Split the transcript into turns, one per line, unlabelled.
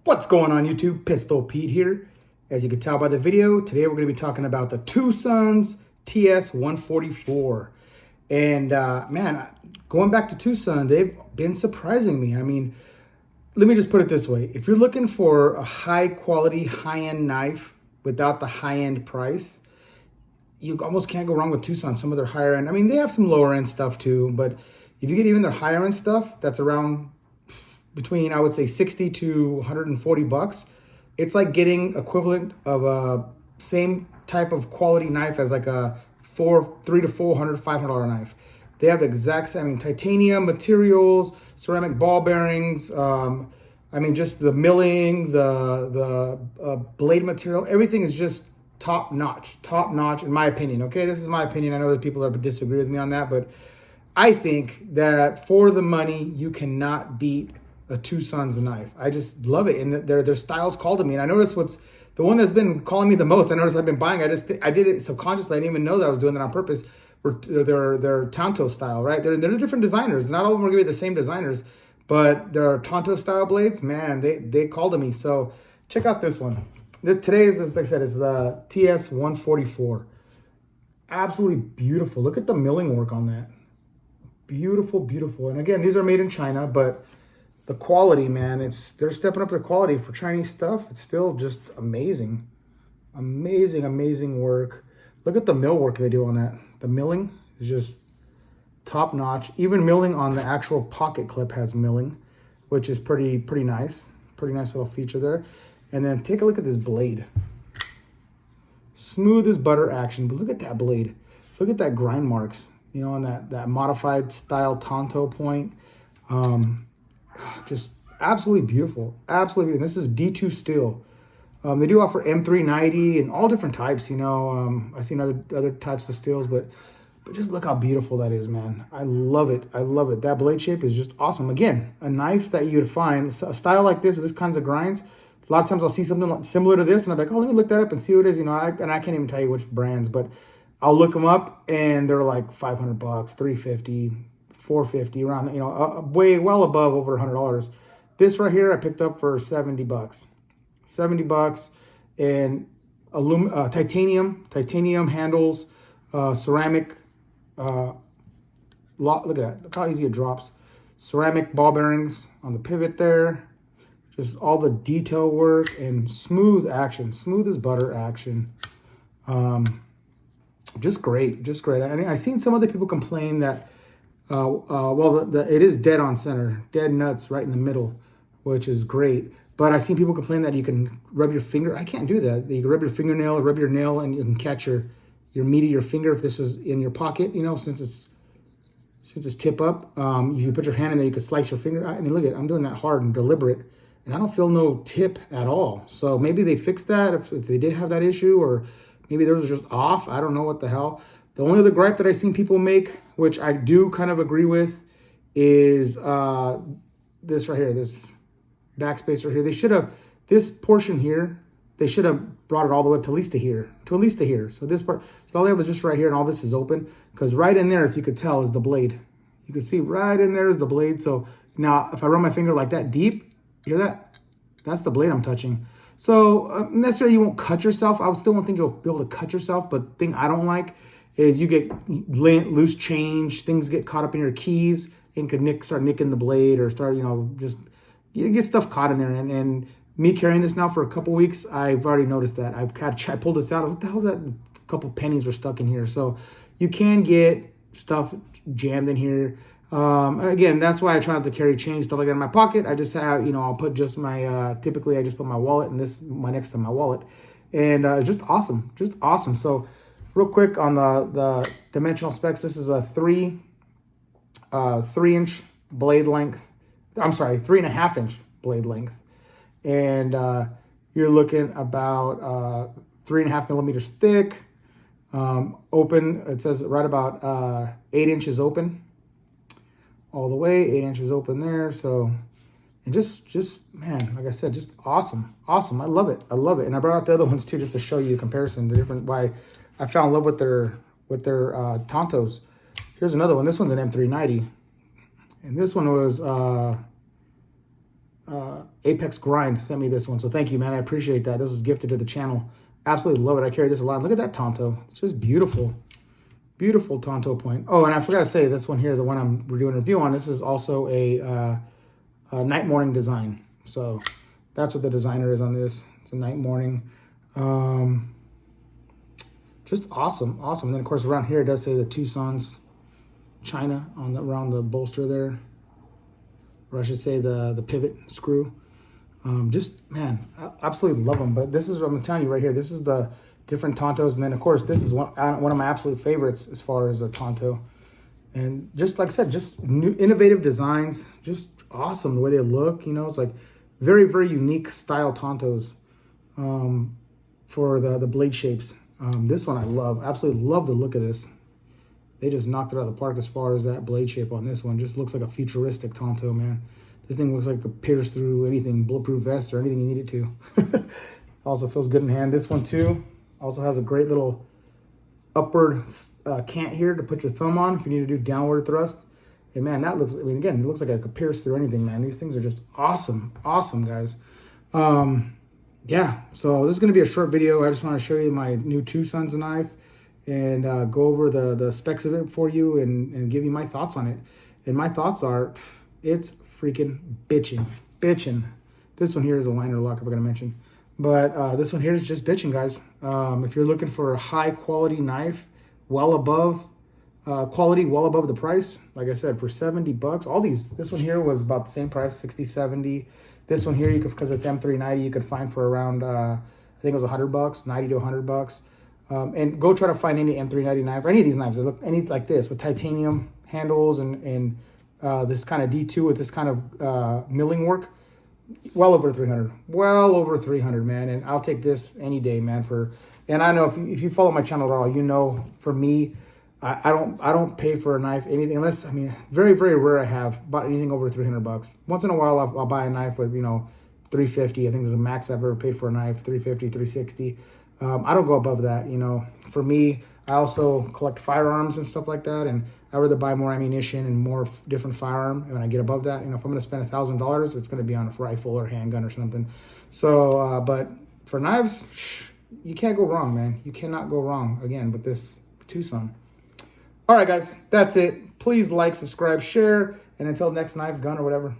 What's going on YouTube? Pistol Pete here. As you can tell by the video, today we're going to be talking about the Twosun TS144. And man, going back to Twosun, they've been surprising me. I mean, let me just put it this way. If you're looking for a high quality, high-end knife without the high-end price, you almost can't go wrong with Twosun. Some of their higher end, I mean, they have some lower end stuff too, but if you get even their higher end stuff, that's around between, I would say, 60 to 140 bucks. It's like getting equivalent of a same type of quality knife as like a three to 400, $500 knife. They have the exact same, I mean, titanium materials, ceramic ball bearings. I mean, just the milling, the blade material, everything is just top notch, in my opinion. Okay, this is my opinion. I know that people disagree with me on that, but I think that for the money, you cannot beat a Twosun's knife. I just love it, and their style's called to me. And I noticed what's the one that's been calling me the most. I noticed I've been buying. I did it subconsciously. I didn't even know that I was doing that on purpose. Their Tonto style, right? They're different designers. Not all of them are gonna be the same designers, but their Tonto style blades, man, they called to me. So check out this one. Today is, as I said, is the TS144. Absolutely beautiful. Look at the milling work on that. Beautiful, beautiful. And again, these are made in China, but the quality, man, they're stepping up their quality for Chinese stuff. It's still just amazing. Amazing work. Look at the mill work they do on that. The milling is just top notch. Even milling on the actual pocket clip has milling, which is pretty nice. Pretty nice little feature there. And then take a look at this blade. Smooth as butter action, but look at that blade. Look at that grind marks, you know, on that modified style Tonto point. Just absolutely beautiful. Absolutely beautiful. This is D2 steel. They do offer M390 and all different types, you know. I've seen other types of steels, but just look how beautiful that is, man. I love it. I love it. That blade shape is just awesome. Again, a knife that you would find, a style like this with this kinds of grinds. A lot of times I'll see something like similar to this, and I'm like, oh, let me look that up and see what it is. You know, and I can't even tell you which brands, but I'll look them up, and they're like 500 bucks, 350, 450, around, you know, way well above over $100. This right here I picked up for 70 bucks. 70 bucks, and titanium handles, ceramic. Look at that. Look how easy it drops. Ceramic ball bearings on the pivot there. Just all the detail work and smooth action, smooth as butter action. Just great. I mean, I've seen some other people complain that, well, it is dead on center, dead nuts right in the middle, which is great. But I've seen people complain that you can rub your finger. I can't do that. You can rub your fingernail or rub your nail, and you can catch your meat of your finger if this was in your pocket. You know, since it's tip up, you can put your hand in there. You can slice your finger. I mean, look at, I'm doing that hard and deliberate, and I don't feel no tip at all. So maybe they fixed that if they did have that issue, or maybe theirs was just off. I don't know what the hell. The only other gripe that I've seen people make, which I do kind of agree with, is this right here, this backspace right here. They should have, this portion here, they should have brought it all the way up to at least to here, So this part, so all they have was just right here, and all this is open, because right in there, if you could tell, is the blade. You can see right in there is the blade. So now if I run my finger like that deep, you hear that? That's the blade I'm touching. So necessarily you won't cut yourself. I still don't think you'll be able to cut yourself, but the thing I don't like is you get loose change, things get caught up in your keys, and could start nicking the blade, or start, you know, just you get stuff caught in there. And me carrying this now for a couple weeks, I've already noticed that. I pulled this out. What the hell's that? A couple pennies were stuck in here. So you can get stuff jammed in here. Again, that's why I try not to carry change, stuff like that in my pocket. I just have, you know, I'll put just my, typically I just put my wallet, and this next to my wallet. And it's just awesome. So real quick on the dimensional specs, this is a 3-inch blade length. I'm sorry, 3.5-inch blade length. And you're looking about 3.5 millimeters thick. Open, it says right about 8 inches open. All the way, 8 inches open there. So, and just man, like I said, just awesome. I love it. And I brought out the other ones too, just to show you the comparison, the different, why I fell in love with their Tontos. Here's another one. This one's an M390, and this one was Apex Grind sent me this one. So thank you, man. I appreciate that. This was gifted to the channel. Absolutely love it. I carry this a lot. Look at that Tonto. It's just beautiful. Beautiful Tonto point. Oh, and I forgot to say this one here, the one we're doing a review on, this is also a night morning design. So that's what the designer is on this. It's a night morning. Just awesome. Awesome. And then, of course, around here, it does say the Twosun China on around the bolster there. Or I should say the pivot screw. Just, man, I absolutely love them. But this is what I'm telling you right here. This is the different Tontos. And then, of course, this is one of my absolute favorites as far as a Tonto. And just like I said, just new innovative designs. Just awesome the way they look. You know, it's like very, very unique style Tontos for the blade shapes. This one I love. Absolutely love the look of this. They just knocked it out of the park as far as that blade shape on this one. Just looks like a futuristic Tonto, man. This thing looks like it could pierce through anything, bulletproof vest or anything you need it to. Also feels good in hand. This one too also has a great little upward cant here to put your thumb on if you need to do downward thrust. And man, that looks, I mean, again, it looks like it could pierce through anything, man. These things are just awesome. Awesome, guys. Yeah, so this is going to be a short video. I just want to show you my new Twosun knife and go over the specs of it for you and give you my thoughts on it. And my thoughts are, it's freaking bitching. This one here is a liner lock, if I'm going to mention. But this one here is just bitching, guys. If you're looking for a high quality knife, well above quality, well above the price, like I said, for 70 bucks, all these, this one here was about the same price, 60, 70. This one here, you could, because it's M390, you could find for around, I think it was $100, 90 to 100 bucks. And go try to find any M390 knife or any of these knives that look any like this with titanium handles and this kind of D2 with this kind of milling work. Well over 300. Well over 300, man. And I'll take this any day, man. And I know if you follow my channel at all, you know, for me, I don't pay for a knife anything unless, I mean, very, very rare I have bought anything over 300 bucks. Once in a while I'll buy a knife with, you know, 350. I think there's a max I've ever paid for a knife, 350, 360. I don't go above that, you know. For me, I also collect firearms and stuff like that, and I rather buy more ammunition and more different firearm. And when I get above that, you know, if I'm going to spend $1,000, it's going to be on a rifle or handgun or something. So, but for knives, you can't go wrong, man. You cannot go wrong, again, with this Twosun. All right, guys, that's it. Please like, subscribe, share, and until next knife, gun, or whatever.